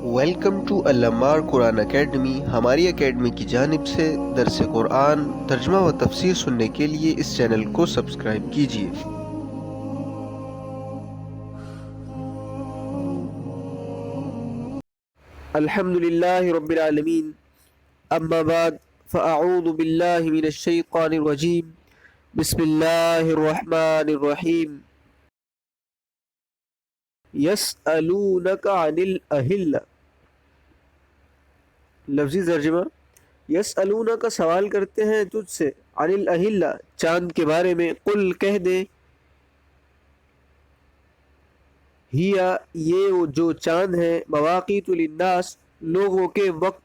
Welcome to Al Ammar Quran academy. ہماری academy کی جانب سے درس قرآن ترجمہ و تفسیر سننے کے لیے اس چینل کو سبسکرائب کیجیے۔ الحمد للہ رب العالمین، اما بعد فاعوذ باللہ من الشیطان الرجیم، بسم اللہ الرحمن الرحیم۔ یسألونک عن الاہلہ، لفظی ترجمہ، یسألونک سوال کرتے ہیں تجھ سے، عن الاہلہ چاند کے بارے میں، قل کہہ دے، ہیا یہ جو چاند ہے، مواقیت للناس لوگوں کے وقت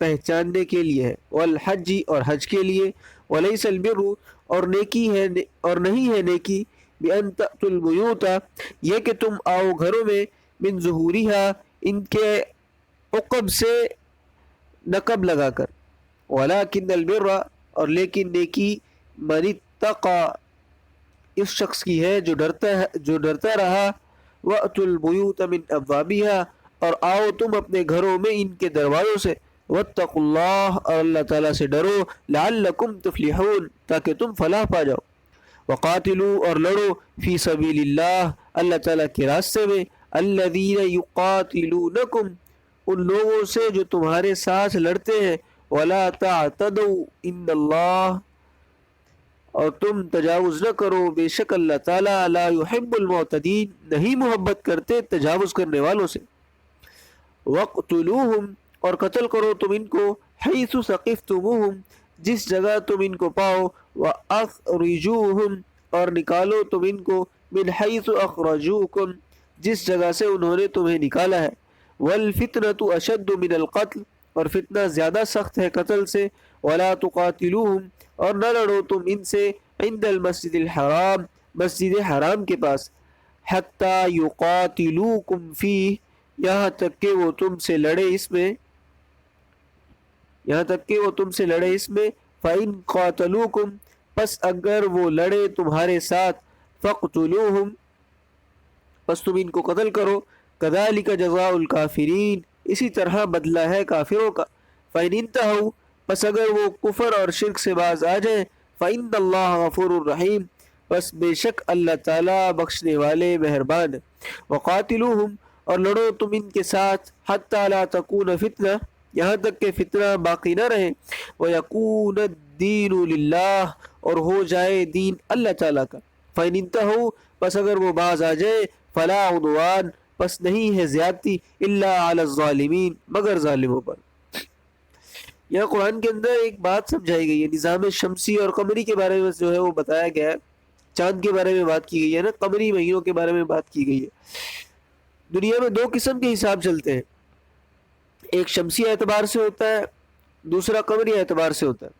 پہچاننے کے لیے ہے، والحج اور حج کے لیے، ولیس البر اور نیکی ہے اور نہیں ہے نیکی، بأن تأتوا البیوت یہ کہ تم آؤ گھروں میں، من ظہورہا ان کے عقب سے نقب لگا کر، ولیکن البر اور لیکن نیکی، من اتقى اس شخص کی ہے جو ڈرتا رہا، وَأْتُوا الْبُيُوتَ مِنْ أَبْوَابِهَا اور آؤ تم اپنے گھروں میں ان کے دروازوں سے، وَاتَّقُوا اللَّهَ اور اللہ تعالیٰ سے ڈرو، لَعَلَّكُمْ تُفْلِحُونَ تاکہ تم فلاح پا جاؤ، وَقَاتِلُوا اور لڑو، فِي سَبِيلِ اللَّهِ اللہ تعالیٰ کے راستے میں، الَّذِينَ يُقَاتِلُونَكُمْ ان لوگوں سے جو تمہارے ساتھ لڑتے ہیں، وَلَا تَعْتَدُوا إِنَّ اللَّهَ اور تم تجاوز نہ کرو، بے شک اللہ تعالیٰ لا يحب المعتدین نہیں محبت کرتے تجاوز کرنے والوں سے، وَاقْتُلُوهُمْ اور قتل کرو تم ان کو، حیث ثقفتموہم جس جگہ تم ان کو پاؤ، وَأَخْرِجُوهُمْ اور نکالو تم ان کو، من حیث اخرجوکم جس جگہ سے انہوں نے تمہیں نکالا ہے، وَالْفِتْنَةُ أَشَدُّ مِنَ الْقَتْلِ اور فتنہ زیادہ سخت ہے قتل سے، وَلَا تُقَاتِلُوهُمْ اور نہ لڑو تم ان سے، عند المسجد الحرام مسجد حرام کے پاس، حتی یقاتلوکم فیہ یہاں تک کہ وہ تم سے لڑے اس میں، فَإِن قَاتَلُوكُمْ پس اگر وہ لڑے تمہارے ساتھ، فَاقْتُلُوهُمْ پس تم ان کو قتل کرو، كَذَلِكَ جَزَاءُ الْكَافِرِينَ اسی طرح بدلہ ہے کافروں کا، فَإِنِ انتهوا پس اگر وہ کفر اور شرک سے باز آ جائیں، فَإِنَّ اللَّهَ غَفُورٌ رَحِيمٌ بس بے شک اللہ تعالیٰ بخشنے والے مہربان، وَقَاتِلُوهُمْ اور لڑو تم ان کے ساتھ، حَتَّى لَا تَكُونَ فِتْنَةٌ یہاں تک کہ فتنہ باقی نہ رہے، وَيَكُونَ الدِّينُ لِلَّهِ اور ہو جائے دین اللہ تعالیٰ کا، فَإِنِ انتهوا پس اگر وہ باز آ جائے، فَلَا عُدْوَانَ پس نہیں ہے زیادتی، إِلَّا عَلَى الظَّالِمِينَ مگر ظالموں پر۔ یہاں قرآن کے اندر ایک بات سمجھائی گئی ہے، نظام شمسی اور قمری کے بارے میں جو ہے وہ بتایا گیا ہے، چاند کے بارے میں بات کی گئی ہے نا، قمری مہینوں کے بارے میں بات کی گئی ہے۔ دنیا میں دو قسم کے حساب چلتے ہیں، ایک شمسی اعتبار سے ہوتا ہے، دوسرا قمری اعتبار سے ہوتا ہے۔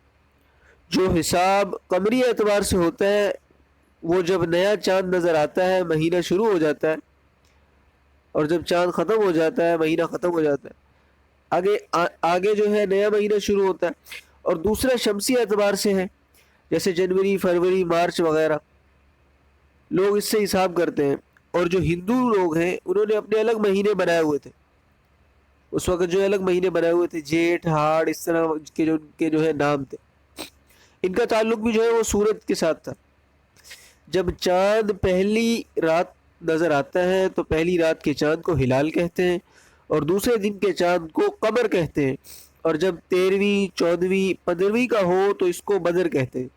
جو حساب قمری اعتبار سے ہوتا ہے وہ جب نیا چاند نظر آتا ہے مہینہ شروع ہو جاتا ہے، اور جب چاند ختم ہو جاتا ہے مہینہ ختم ہو جاتا ہے، آگے جو ہے نیا مہینہ شروع ہوتا ہے۔ اور دوسرا شمسی اعتبار سے ہے، جیسے جنوری، فروری، مارچ وغیرہ، لوگ اس سے حساب کرتے ہیں۔ اور جو ہندو لوگ ہیں انہوں نے اپنے الگ مہینے بنائے ہوئے تھے، اس وقت جو الگ مہینے بنائے ہوئے تھے، جیٹھ، ہاڑ، اس طرح کے جو ہے نام تھے۔ ان کا تعلق بھی جو ہے وہ سورج کے ساتھ تھا۔ جب چاند پہلی رات نظر آتا ہے تو پہلی رات کے چاند کو ہلال کہتے ہیں، اور دوسرے دن کے چاند کو قمر کہتے ہیں، اور جب 13ویں، 14ویں، 15ویں کا ہو تو اس کو بدر کہتے ہیں۔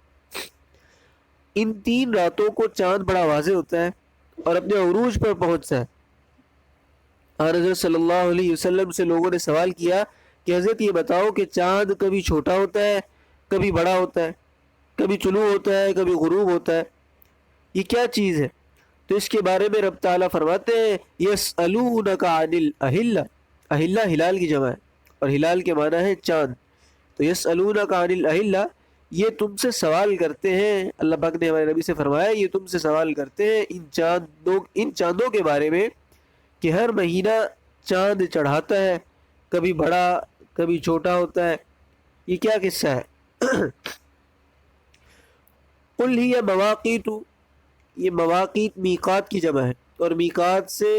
ان تین راتوں کو چاند بڑا واضح ہوتا ہے اور اپنے عروج پر پہنچتا ہے۔ اور حضرت صلی اللہ علیہ وسلم سے لوگوں نے سوال کیا کہ حضرت یہ بتاؤ کہ چاند کبھی چھوٹا ہوتا ہے، کبھی بڑا ہوتا ہے، کبھی طلوع ہوتا ہے، کبھی غروب ہوتا ہے، یہ کیا چیز ہے؟ تو اس کے بارے میں رب تعالیٰ فرماتے ہیں، یسألونک عن الاہلہ، اہلہ ہلال کی جمع ہے اور ہلال کے معنی ہے چاند، تو یسألونک عن الاہلہ یہ تم سے سوال کرتے ہیں، اللہ پاک نے ہمارے نبی سے فرمایا یہ تم سے سوال کرتے ہیں ان چاندوں کے بارے میں کہ ہر مہینہ چاند چڑھاتا ہے، کبھی بڑا کبھی چھوٹا ہوتا ہے، یہ کیا قصہ ہے؟ قل ہی مواقیت، یہ مواقیت میقات کی جمع ہے، اور میقات سے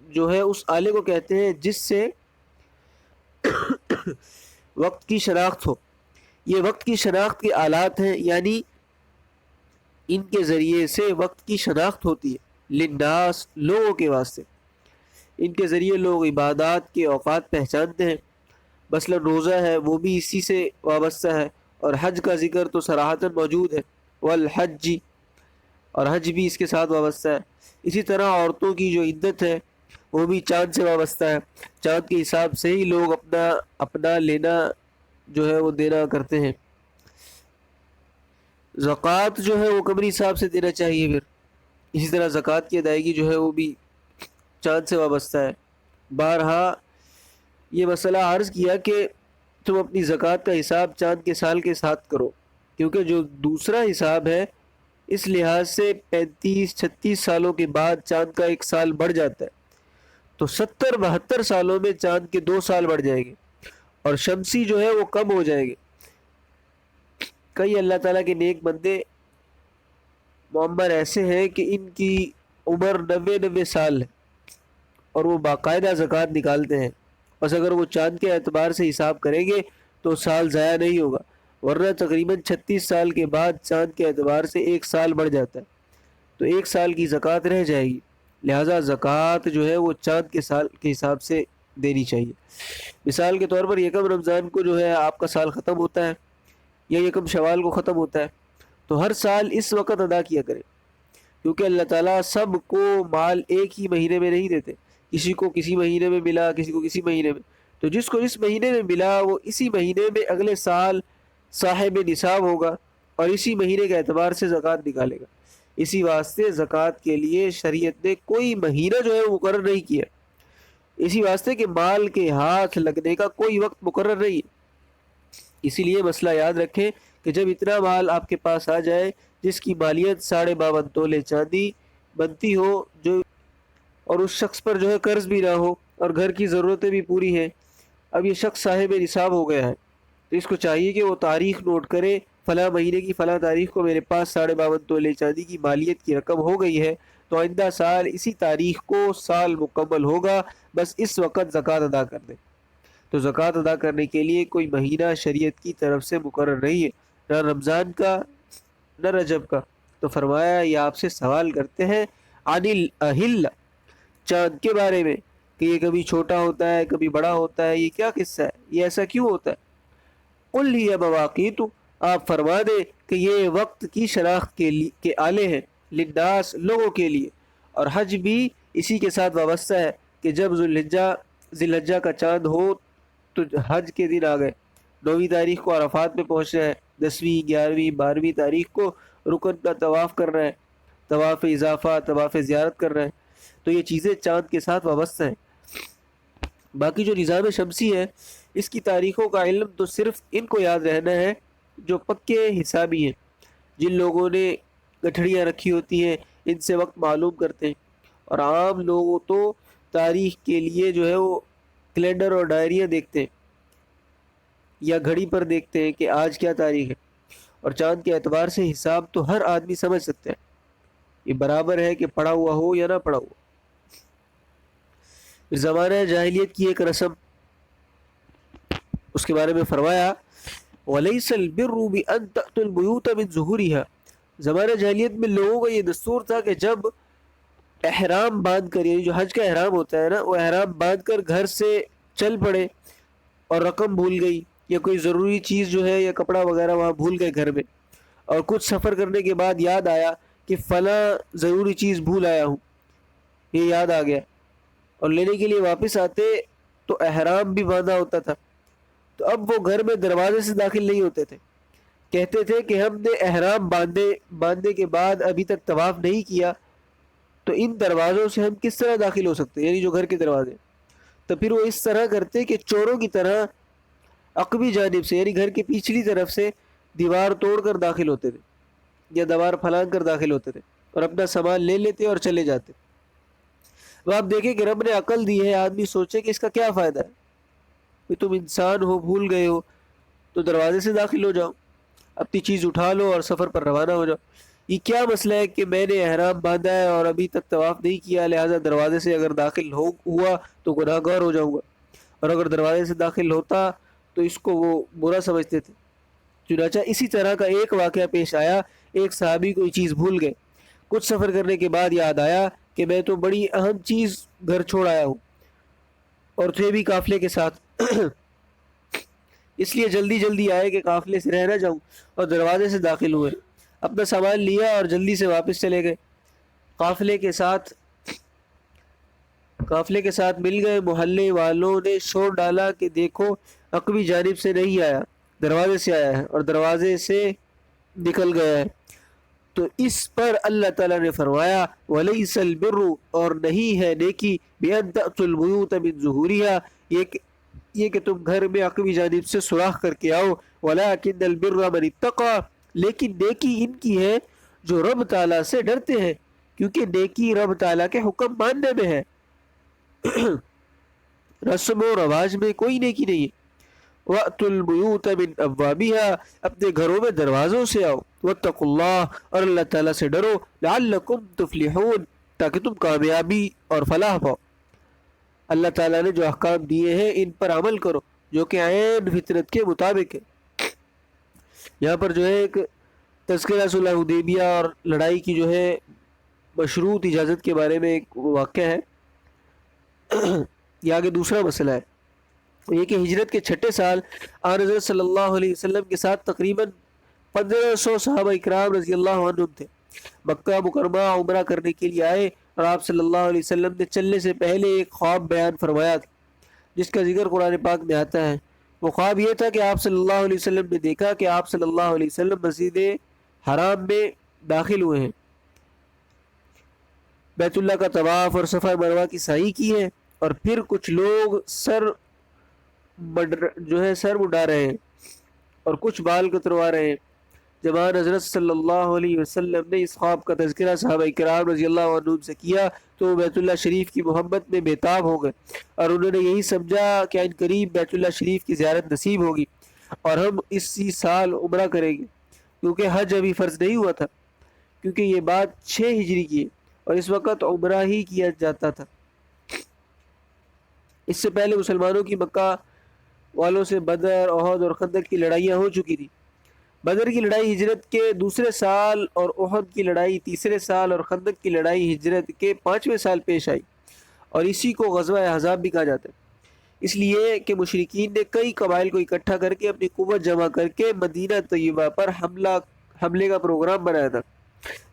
جو ہے اس آلے کو کہتے ہیں جس سے وقت کی شناخت ہو. یہ وقت کی شناخت کے آلات ہیں، یعنی ان کے ذریعے سے وقت کی شناخت ہوتی ہے للناس، لوگوں کے واسطے. ان کے ذریعے لوگ عبادات کے اوقات پہچانتے ہیں. مثلا روزہ ہے وہ بھی اسی سے وابستہ ہے، اور حج کا ذکر تو صراحتاً موجود ہے، والحج، اور حج بھی اس کے ساتھ وابستہ ہے. اسی طرح عورتوں کی جو عدت ہے وہ بھی چاند سے وابستہ ہے. چاند کے حساب سے ہی لوگ اپنا لینا جو ہے وہ دینا کرتے ہیں. زکوٰۃ جو ہے وہ قمری حساب سے دینا چاہیے. پھر اسی طرح زکوٰۃ کی ادائیگی جو ہے وہ بھی چاند سے وابستہ ہے. بارہا یہ مسئلہ عرض کیا کہ تم اپنی زکوٰۃ کا حساب چاند کے سال کے ساتھ کرو، کیونکہ جو دوسرا حساب ہے اس لحاظ سے 35-36 سالوں کے بعد چاند کا ایک سال بڑھ جاتا ہے، تو 70-72 سالوں میں چاند کے 2 سال بڑھ جائیں گے، اور شمسی جو ہے وہ کم ہو جائیں گے. کئی اللہ تعالیٰ کے نیک بندے معمر ایسے ہیں کہ ان کی عمر 90 سال ہے اور وہ باقاعدہ زکوٰۃ نکالتے ہیں. بس اگر وہ چاند کے اعتبار سے حساب کریں گے تو سال ضائع نہیں ہوگا، ورنہ تقریباً 36 سال کے بعد چاند کے اعتبار سے ایک سال بڑھ جاتا ہے، تو ایک سال کی زکوٰۃ رہ جائے گی. لہٰذا زکوٰۃ جو ہے وہ چاند کے سال کے حساب سے دینی چاہیے. مثال کے طور پر یکم رمضان کو جو ہے آپ کا سال ختم ہوتا ہے، یا یکم شوال کو ختم ہوتا ہے، تو ہر سال اس وقت ادا کیا کریں، کیونکہ اللہ تعالیٰ سب کو مال ایک ہی مہینے میں نہیں دیتے. کسی کو کسی مہینے میں ملا، کسی کو کسی مہینے میں، تو جس کو اس مہینے میں ملا وہ اسی مہینے میں اگلے سال صاحب نصاب ہوگا اور اسی مہینے کے اعتبار سے زکوٰۃ نکالے گا. اسی واسطے زکوٰۃ کے لیے شریعت نے کوئی مہینہ جو ہے وہ مقرر نہیں کیا، اسی واسطے کہ مال کے ہاتھ لگنے کا کوئی وقت مقرر نہیں ہے. اسی لیے مسئلہ یاد رکھیں کہ جب اتنا مال آپ کے پاس آ جائے جس کی مالیت 52.5 تولے چاندی بنتی ہو، جو اور اس شخص پر جو ہے قرض بھی نہ ہو اور گھر کی ضرورتیں بھی پوری ہیں، اب یہ شخص صاحب نصاب ہو گیا ہے، تو اس کو چاہیے کہ وہ تاریخ نوٹ کرے، فلاں مہینے کی فلاں تاریخ کو میرے پاس 52.5 تولے چاندی کی مالیت کی رقم ہو گئی ہے، تو آئندہ سال اسی تاریخ کو سال مکمل ہوگا، بس اس وقت زکوٰۃ ادا کر دیں. تو زکوٰۃ ادا کرنے کے لیے کوئی مہینہ شریعت کی طرف سے مقرر نہیں ہے، نہ رمضان کا نہ رجب کا. تو فرمایا یہ آپ سے سوال کرتے ہیں عن الاہل، چاند کے بارے میں، کہ یہ کبھی چھوٹا ہوتا ہے کبھی بڑا ہوتا ہے، یہ کیا قصہ ہے، یہ ایسا کیوں ہوتا ہے؟ قل ہی مواقیت، آپ فرما دیں کہ یہ وقت کی شناخت کے آلے ہیں، للناس، لوگوں کے لیے، اور حج بھی اسی کے ساتھ وابستہ ہے کہ جب ذی الحجہ کا چاند ہو تو حج کے دن آ گئے. 9ویں تاریخ کو عرفات میں پہنچنا ہے، 10ویں 11ویں 12ویں تاریخ کو رکن کا طواف کرنا ہے، طواف اضافہ، طواف زیارت کرنا ہے. تو یہ چیزیں چاند کے ساتھ وابستہ ہیں. باقی جو نظام شمسی ہے اس کی تاریخوں کا علم تو صرف ان کو یاد رہنا ہے جو پکے حسابی ہیں، جن لوگوں نے گٹھڑیاں رکھی ہوتی ہیں ان سے وقت معلوم کرتے ہیں. اور عام لوگ تو تاریخ کے لیے جو ہے وہ کیلنڈر اور ڈائریاں دیکھتے ہیں یا گھڑی پر دیکھتے ہیں کہ آج کیا تاریخ ہے، اور چاند کے اعتبار سے حساب تو ہر آدمی سمجھ سکتا ہے. یہ برابر ہے کہ پڑھا ہوا ہو یا نہ پڑھا ہوا. زمانہ جاہلیت کی ایک رسم، اس کے بارے میں فرمایا وَلَيْسَ الْبِرُّ بِأَن تَأْتُوا الْبُيُوتَ مِن ظُهُورِهَا. زمانہ جاہلیت میں لوگوں کا یہ دستور تھا کہ جب احرام باندھ کر، یعنی جو حج کا احرام ہوتا ہے نا، وہ احرام باندھ کر گھر سے چل پڑے اور رقم بھول گئی یا کوئی ضروری چیز جو ہے یا کپڑا وغیرہ وہاں بھول گئے گھر میں، اور کچھ سفر کرنے کے بعد یاد آیا کہ فلاں ضروری چیز بھول آیا ہوں، یہ یاد آ گیا، اور لینے کے لیے واپس آتے تو احرام بھی باندھا ہوتا تھا، تو اب وہ گھر میں دروازے سے داخل نہیں ہوتے تھے. کہتے تھے کہ ہم نے احرام باندھنے کے بعد ابھی تک طواف نہیں کیا، تو ان دروازوں سے ہم کس طرح داخل ہو سکتے ہیں، یعنی جو گھر کے دروازے. تو پھر وہ اس طرح کرتے کہ چوروں کی طرح عقبی جانب سے، یعنی گھر کی پچھلی طرف سے دیوار توڑ کر داخل ہوتے تھے یا دیوار پھلانگ کر داخل ہوتے تھے اور اپنا سامان لے لیتے اور چلے جاتے. وہ آپ دیکھیں کہ رب نے عقل دی ہے، آدمی سوچے کہ اس کا کیا فائدہ ہے، کہ تم انسان ہو، بھول گئے ہو تو دروازے سے داخل ہو جاؤ، اپنی چیز اٹھا لو اور سفر پر روانہ ہو جاؤ. یہ کیا مسئلہ ہے کہ میں نے احرام باندھا ہے اور ابھی تک طواف نہیں کیا، لہٰذا دروازے سے اگر داخل ہوا تو گناہ گار ہو جاؤں گا، اور اگر دروازے سے داخل ہوتا تو اس کو وہ برا سمجھتے تھے۔ چنانچہ اسی طرح کا ایک واقعہ پیش آیا، ایک صحابی کوئی چیز بھول گئے، کچھ سفر کرنے کے بعد یاد آیا کہ میں تو بڑی اہم چیز گھر چھوڑ آیا ہوں اور تھے بھی قافلے کے ساتھ اس لیے جلدی جلدی آئے کہ قافلے سے رہ نہ جاؤں، اور دروازے سے داخل ہوئے، اپنا سامان لیا اور جلدی سے واپس چلے گئے۔ قافلے کے ساتھ مل گئے، محلے والوں نے شور ڈالا کہ دیکھو عقبی جانب سے نہیں آیا، دروازے سے آیا ہے اور دروازے سے نکل گیا ہے۔ تو اس پر اللہ تعالیٰ نے فرمایا وَلَيْسَ الْبِرُّ، اور نہیں ہے نیکی بِأَن تَأْتُوا الْبُيُوتَ مِن ظُهُورِهَا، یہ کہ تم گھر میں عقبی جانب سے سوراخ کر کے آؤ، وَلَكِنَّ الْبِرَّ مَنِ اتَّقَىٰ، لیکن نیکی ان کی ہے جو رب تعالیٰ سے ڈرتے ہیں، کیونکہ نیکی رب تعالیٰ کے حکم ماننے میں ہے، رسم و رواج میں کوئی نیکی نہیں ہے۔ وَأْتُوا الْبُيُوتَ مِنْ أَبْوَابِهَا، اپنے گھروں میں دروازوں سے آؤ، وَاتَّقُوا اللَّهَ، اور اللہ تعالیٰ سے ڈرو، لَعَلَّكُمْ تُفْلِحُونَ، تاکہ تم کامیابی اور فلاح پاؤ۔ اللہ تعالیٰ نے جو احکام دیے ہیں ان پر عمل کرو جو کہ عین فطرت کے مطابق ہے۔ یہاں پر جو ہے ایک تذکرہ صلح حدیبیہ اور لڑائی کی جو ہے مشروط اجازت کے بارے میں ایک واقعہ ہے۔ یہ آگے دوسرا مسئلہ ہے، یہ کہ ہجرت کے چھٹے سال آن حضرت صلی اللہ علیہ وسلم کے ساتھ تقریباً 1500 صحابہ اکرام رضی اللہ عنہم تھے، مکہ مکرمہ عمرہ کرنے کے لیے آئے، اور آپ صلی اللہ علیہ وسلم نے چلنے سے پہلے ایک خواب بیان فرمایا تھا جس کا ذکر قرآن پاک میں آتا ہے۔ وہ خواب یہ تھا کہ آپ صلی اللہ علیہ وسلم نے دیکھا کہ آپ صلی اللہ علیہ وسلم مسجد حرام میں داخل ہوئے ہیں، بیت اللہ کا طواف اور صفا مروہ کی سعی کی ہے، اور پھر کچھ لوگ سر مڈا رہے ہیں اور کچھ بال کتروا رہے ہیں۔ جب آن حضرت صلی اللہ علیہ وسلم نے اس خواب کا تذکرہ صحابہ کرام رضی اللہ عنہم سے کیا تو وہ بیت اللہ شریف کی محبت میں بےتاب ہو گئے، اور انہوں نے یہی سمجھا کہ ان قریب بیت اللہ شریف کی زیارت نصیب ہوگی اور ہم اسی سال عمرہ کریں گے، کیونکہ حج ابھی فرض نہیں ہوا تھا، کیونکہ یہ بات 6 ہجری کی ہے اور اس وقت عمرہ ہی کیا جاتا تھا۔ اس سے پہلے مسلمانوں کی مکہ والوں سے بدر، احد اور خندق کی لڑائیاں ہو چکی تھی۔ بدر کی لڑائی ہجرت کے دوسرے سال اور احد کی لڑائی تیسرے سال اور خندق کی لڑائی ہجرت کے 5ویں سال پیش آئی، اور اسی کو غزوہ احزاب بھی کہا جاتا ہے، اس لیے کہ مشرکین نے کئی قبائل کو اکٹھا کر کے اپنی قوت جمع کر کے مدینہ طیبہ پر حملے کا پروگرام بنایا تھا۔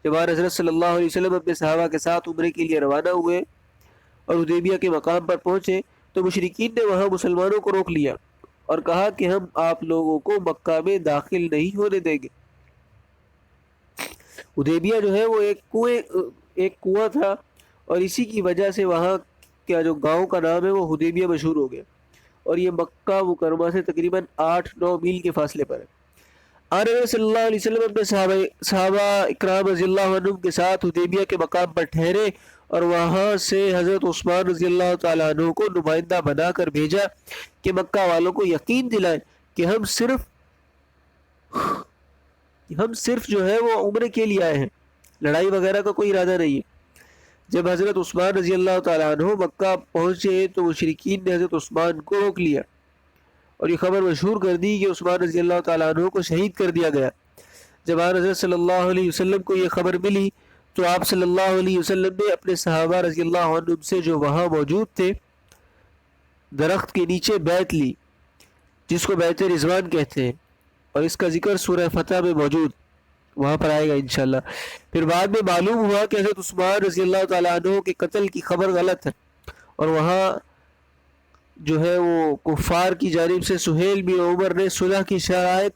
جب حضرت صلی اللہ علیہ وسلم اپنے صحابہ کے ساتھ عمرے کے لیے روانہ ہوئے اور حدیبیہ کے مقام پر پہنچے تو مشرکین نے وہاں مسلمانوں کو روک لیا اور کہا کہ ہم آپ لوگوں کو مکہ میں داخل نہیں ہونے دیں گے۔ حدیبیہ جو ہے وہ ایک کنواں تھا، اور اسی کی وجہ سے وہاں کا جو گاؤں کا نام ہے وہ حدیبیہ مشہور ہو گیا، اور یہ مکہ مکرمہ سے تقریباً 8-9 میل کے فاصلے پر ہے۔ آن صلی اللہ علیہ وسلم اپنے صحابہ اکرام رضی اللہ عنہم کے ساتھ حدیبیہ کے مقام پر ٹھہرے، اور وہاں سے حضرت عثمان رضی اللہ تعالیٰ عنہ کو نمائندہ بنا کر بھیجا کہ مکہ والوں کو یقین دلائیں کہ ہم صرف جو ہے وہ عمرے کے لیے آئے ہیں، لڑائی وغیرہ کا کوئی ارادہ نہیں ہے۔ جب حضرت عثمان رضی اللہ تعالیٰ عنہ مکہ پہنچے تو مشرکین نے حضرت عثمان کو روک لیا اور یہ خبر مشہور کر دی کہ عثمان رضی اللہ تعالیٰ عنہ کو شہید کر دیا گیا۔ جب حضرت صلی اللہ علیہ وسلم کو یہ خبر ملی تو آپ صلی اللہ علیہ وسلم نے اپنے صحابہ رضی اللہ عنہم سے جو وہاں موجود تھے درخت کے نیچے بیعت لی، جس کو بیعت رضوان کہتے ہیں، اور اس کا ذکر سورہ فتح میں موجود، وہاں پر آئے گا انشاءاللہ۔ پھر بعد میں معلوم ہوا کہ حضرت عثمان رضی اللہ تعالیٰ عنہ کے قتل کی خبر غلط ہے، اور وہاں جو ہے وہ کفار کی جانب سے سہیل بن عمر نے صلح کی شرائط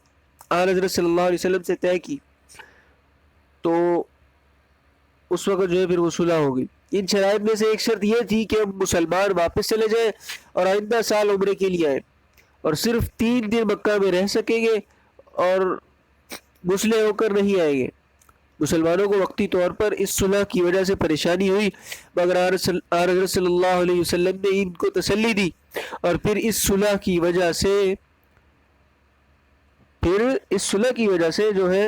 آن حضرت صلی اللہ علیہ وسلم سے طے کی، تو اس وقت جو ہے پھر وہ صلح ہو گئی۔ ان شرائط میں سے ایک شرط یہ تھی کہ ہم مسلمان واپس چلے جائیں اور آئندہ سال عمرے کے لیے آئیں، اور صرف 3 دن مکہ میں رہ سکیں گے اور مسلح ہو کر نہیں آئیں گے۔ مسلمانوں کو وقتی طور پر اس صلح کی وجہ سے پریشانی ہوئی، مگر حضرت صلی اللہ علیہ وسلم نے ان کو تسلی دی، اور پھر اس صلح کی وجہ سے جو ہے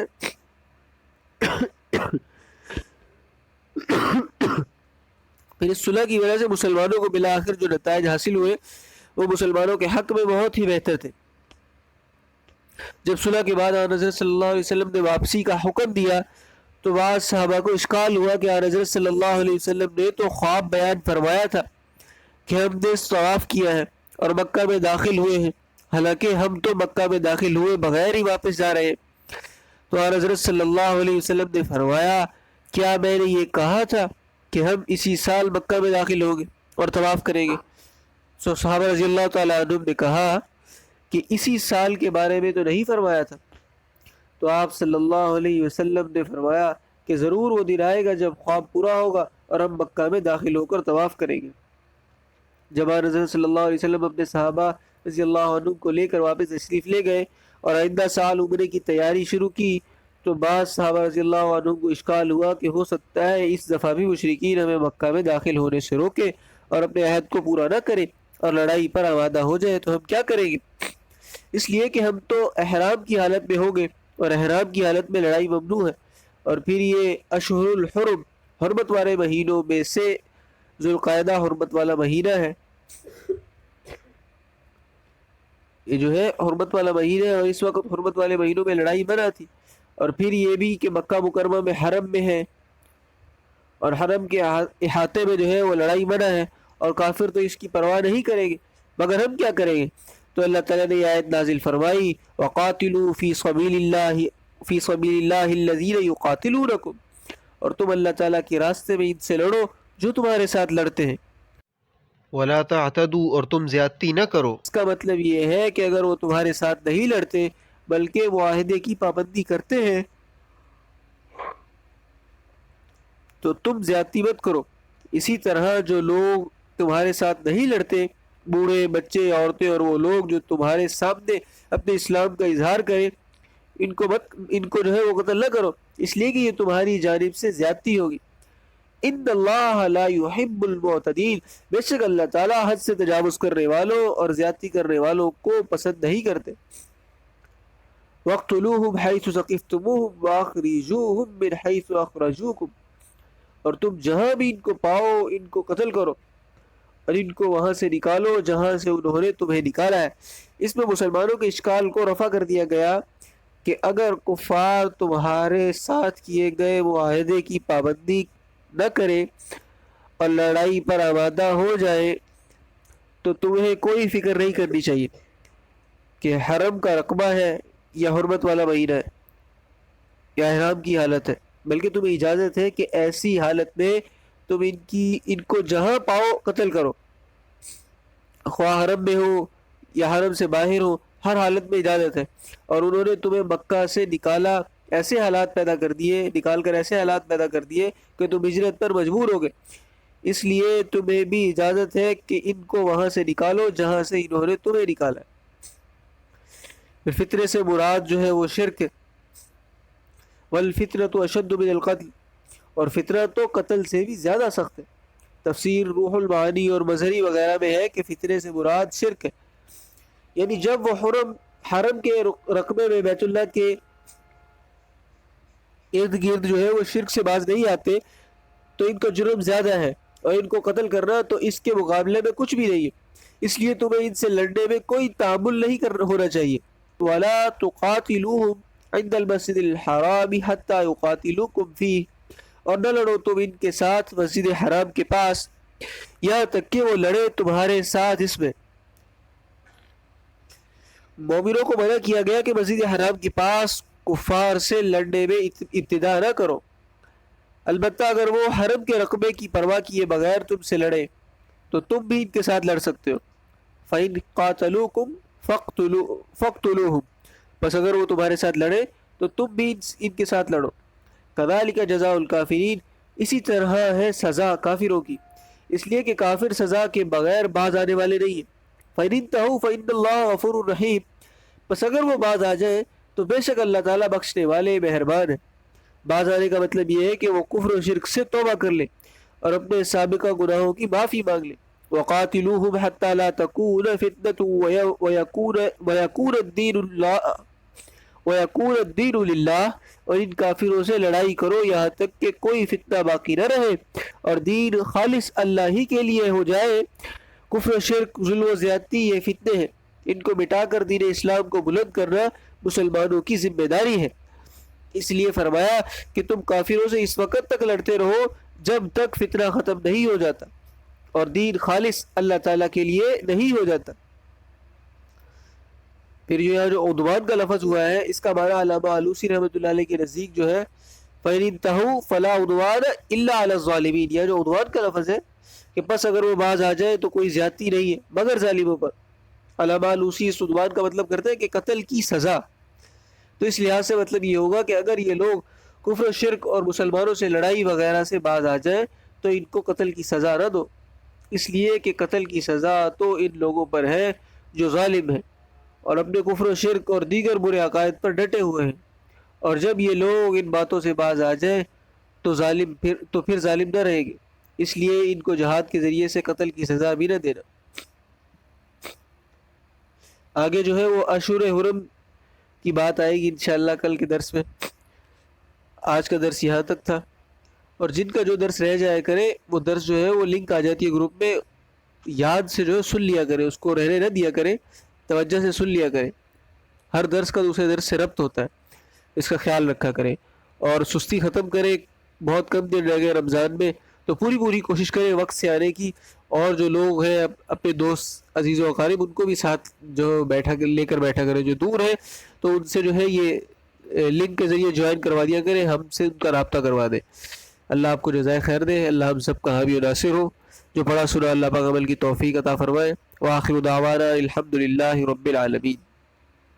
پھر اس صلح کی وجہ سے مسلمانوں کو بالآخر جو نتائج حاصل ہوئے وہ مسلمانوں کے حق میں بہت ہی بہتر تھے۔ جب صلح کے بعد آن حضرت صلی اللہ علیہ وسلم نے واپسی کا حکم دیا تو بعض صحابہ کو اشکال ہوا کہ آن حضرت صلی اللہ علیہ وسلم نے تو خواب بیان فرمایا تھا کہ ہم نے طواف کیا ہے اور مکہ میں داخل ہوئے ہیں، حالانکہ ہم تو مکہ میں داخل ہوئے بغیر ہی واپس جا رہے ہیں۔ تو آن حضرت صلی اللہ علیہ وسلم نے فرمایا کیا میں نے یہ کہا تھا کہ ہم اسی سال مکہ میں داخل ہوں گے اور طواف کریں گے؟ سو صحابہ رضی اللہ تعالیٰ عنہم نے کہا کہ اسی سال کے بارے میں تو نہیں فرمایا تھا۔ تو آپ صلی اللہ علیہ وسلم نے فرمایا کہ ضرور وہ دن آئے گا جب خواب پورا ہوگا اور ہم مکہ میں داخل ہو کر طواف کریں گے۔ جب آن حضرت صلی اللہ علیہ وسلم اپنے صحابہ رضی اللہ عنہ کو لے کر واپس تشریف لے گئے اور آئندہ سال عمرے کی تیاری شروع کی تو بعض صحابہ رضی اللہ عنہ کو اشکال ہوا کہ ہو سکتا ہے اس دفعہ بھی مشرکین ہمیں مکہ میں داخل ہونے سے روکے اور اپنے عہد کو پورا نہ کریں اور لڑائی پر آمادہ ہو جائے، تو ہم کیا کریں گے؟ اس لیے کہ ہم تو احرام کی حالت میں ہوں گے اور احرام کی حالت میں لڑائی ممنوع ہے، اور پھر یہ اشہر الحرم حرمت والے مہینوں میں سے ذوالقعدہ حرمت والا مہینہ ہے، یہ جو ہے حرمت والا مہینہ ہے اور اس وقت حرمت والے مہینوں میں لڑائی منع تھی، اور پھر یہ بھی کہ مکہ مکرمہ میں حرم میں ہے اور حرم کے احاطے میں جو ہے وہ لڑائی منع ہے، اور کافر تو اس کی پرواہ نہیں کریں گے، مگر ہم کیا کریں گے؟ تو اللہ تعالیٰ نے یہ آیت نازل فرمائی وَقَاتِلُوا فِي سَبِيلِ اللَّهِ الَّذِينَ يُقَاتِلُونَكُمْ، اور تم اللہ تعالیٰ کے راستے میں ان سے لڑو جو تمہارے ساتھ لڑتے ہیں۔ وَلَا تَعْتَدُوا، اور تم زیادتی نہ کرو۔ اس کا مطلب یہ ہے کہ اگر وہ تمہارے ساتھ نہیں لڑتے بلکہ معاہدے کی پابندی کرتے ہیں تو تم زیادتی مت کرو۔ اسی طرح جو لوگ تمہارے ساتھ نہیں لڑتے، بوڑھے، بچے، عورتیں اور وہ لوگ جو تمہارے سامنے اپنے اسلام کا اظہار کریں، ان کو جو ہے وہ قتل نہ کرو، اس لیے کہ یہ تمہاری جانب سے زیادتی ہوگی۔ ان اللہ لا يحب المعتدین، بے شک اللہ تعالیٰ حد سے تجاوز کرنے والوں اور زیادتی کرنے والوں کو پسند نہیں کرتے۔ وَاقْتُلُوهُمْ حَيْثُ ثَقِفْتُمُوهُمْ وَأَخْرِجُوهُمْ مِنْ حَيْثُ أَخْرَجُوكُمْ، اور تم جہاں بھی ان کو پاؤ ان کو قتل کرو اور ان کو وہاں سے نکالو جہاں سے انہوں نے تمہیں نکالا ہے۔ اس میں مسلمانوں کے اشکال کو رفع کر دیا گیا کہ اگر کفار تمہارے ساتھ کیے گئے معاہدے کی پابندی نہ کرے اور لڑائی پر آمادہ ہو جائے تو تمہیں کوئی فکر نہیں کرنی چاہیے کہ حرم کا رقبہ ہے یا حرمت والا مہینہ ہے یا احرام کی حالت ہے، بلکہ تمہیں اجازت ہے کہ ایسی حالت میں تم ان کو جہاں پاؤ قتل کرو، خواہ حرم میں ہو یا حرم سے باہر ہو، ہر حالت میں اجازت ہے۔ اور انہوں نے تمہیں مکہ سے نکال کر ایسے حالات پیدا کر دیے کہ تم ہجرت پر مجبور ہو گئے، اس لیے تمہیں بھی اجازت ہے کہ ان کو وہاں سے نکالو جہاں سے انہوں نے تمہیں نکالا ہے۔ فطرے سے مراد جو ہے وہ شرک ہے، والفطرۃ اشد من القتل، اور فطرہ تو قتل سے بھی زیادہ سخت ہے۔ تفسیر روح المعانی اور مظہری وغیرہ میں ہے کہ فطرے سے مراد شرک ہے، یعنی جب وہ حرم کے رقبے میں بیت اللہ کے ارد گرد جو ہے وہ شرک سے باز نہیں آتے تو ان کا جرم زیادہ ہے، اور ان کو قتل کرنا تو اس کے مقابلے میں کچھ بھی نہیں ہے، اس لیے تمہیں ان سے لڑنے میں کوئی تعامل نہیں ہونا چاہیے۔ وَلَا تُقَاتِلُوهُمْ عِنْدَ الْمَسْجِدِ الْحَرَامِ حَتَّى يُقَاتِلُوكُمْ فِيهِ، اور نہ لڑو تم ان کے ساتھ مسجد حرام کے پاس یہاں تک کہ وہ لڑے تمہارے ساتھ اس میں۔ مومنوں کو منع کیا گیا کہ مسجد حرام کے پاس کفار سے لڑنے میں ابتدا نہ کرو، البتہ اگر وہ حرم کے رقبے کی پرواہ کیے بغیر تم سے لڑے تو تم بھی ان کے ساتھ لڑ سکتے ہو۔ فَإِن قَاتَلُوكُمْ فَاقْتُلُوهُمْ، بس اگر وہ تمہارے ساتھ لڑے تو تم بھی ان کے ساتھ لڑو۔ كَذَلِكَ جَزَاءُ الْكَافِرِينَ، اسی طرح ہے سزا کافروں کی، اس لیے کہ کافر سزا کے بغیر باز آنے والے نہیں ہیں۔ فَإِنِ انتَهُوا فَإِنَّ اللَّهَ غَفُورٌ رَحِيمٌ، بس اگر وہ باز آ جائیں تو بے شک اللہ تعالیٰ بخشنے والے مہربان ہے۔ باز آنے کا مطلب یہ ہے کہ وہ کفر و شرک سے توبہ کر لے اور اپنے سابقہ گناہوں کی معافی مانگ لے۔ وَقَاتِلُوهُمْ حَتَّى لَا تَكُونَ فِتْنَةٌ وَيَكُونَ الدِّينُ وَيَكُونَ الدِّينُ لِلَّهِ، اور ان کافروں سے لڑائی کرو یہاں تک کہ کوئی فتنہ باقی نہ رہے اور دین خالص اللہ ہی کے لیے ہو جائے۔ کفر، شرک، ظلم و زیادتی یہ فتنے ہیں، ان کو مٹا کر دین اسلام کو بلند کرنا مسلمانوں کی ذمہ داری ہے۔ اس لیے فرمایا کہ تم کافروں سے اس وقت تک لڑتے رہو جب تک فتنہ ختم نہیں ہو جاتا اور دین خالص اللہ تعالیٰ کے لیے نہیں ہو جاتا۔ پھر یہاں جو عدوان کا لفظ ہوا ہے اس کا معنی علامہ آلوسی رحمۃ اللہ علیہ کے نزدیک جو ہے فَإِنِ انْتَهُوا فَلَا عُدْوَانَ إِلَّا عَلَى الظَّالِمِينَ، یہ جو عدوان کا لفظ ہے کہ پس اگر وہ باز آ جائے تو کوئی زیادتی نہیں ہے مگر ظالموں پر۔ علامہ آلوسی اس عدوان کا مطلب کرتے ہیں کہ قتل کی سزا، تو اس لحاظ سے مطلب یہ ہوگا کہ اگر یہ لوگ کفر و شرک اور مسلمانوں سے لڑائی وغیرہ سے باز آ جائیں تو ان کو قتل کی سزا نہ دو، اس لیے کہ قتل کی سزا تو ان لوگوں پر ہے جو ظالم ہیں اور اپنے کفر و شرک اور دیگر برے عقائد پر ڈٹے ہوئے ہیں، اور جب یہ لوگ ان باتوں سے باز آ جائیں تو پھر ظالم نہ رہیں گے، اس لیے ان کو جہاد کے ذریعے سے قتل کی سزا بھی نہ دینا۔ آگے جو ہے وہ اشہر حرم کی بات آئے گی انشاءاللہ کل کے درس میں۔ آج کا درس یہاں تک تھا، اور جن کا جو درس رہ جائے کرے وہ درس جو ہے وہ لنک آ جاتی ہے گروپ میں، یاد سے جو ہے سن لیا کرے، اس کو رہنے نہ دیا کرے، توجہ سے سن لیا کرے۔ ہر درس کا دوسرے درس سے ربط ہوتا ہے، اس کا خیال رکھا کرے اور سستی ختم کرے۔ بہت کم دن رہ گئے رمضان میں، تو پوری کوشش کرے وقت سے آنے کی، اور جو لوگ ہیں اپنے دوست عزیز و اقارب ان کو بھی ساتھ جو لے کر بیٹھا کرے، جو دور ہے تو ان سے جو ہے یہ لنک کے ذریعے جوائن کروا دیا کرے، ہم سے ان کا رابطہ کروا دے۔ اللہ آپ کو جزائے خیر دے، اللہ ہم سب کا حامی و ناصر ہو، جو پڑھا سنا اللہ پاک عمل کی توفیق عطا فرمائے۔ وآخر دعوانا الحمد للہ رب العالمین۔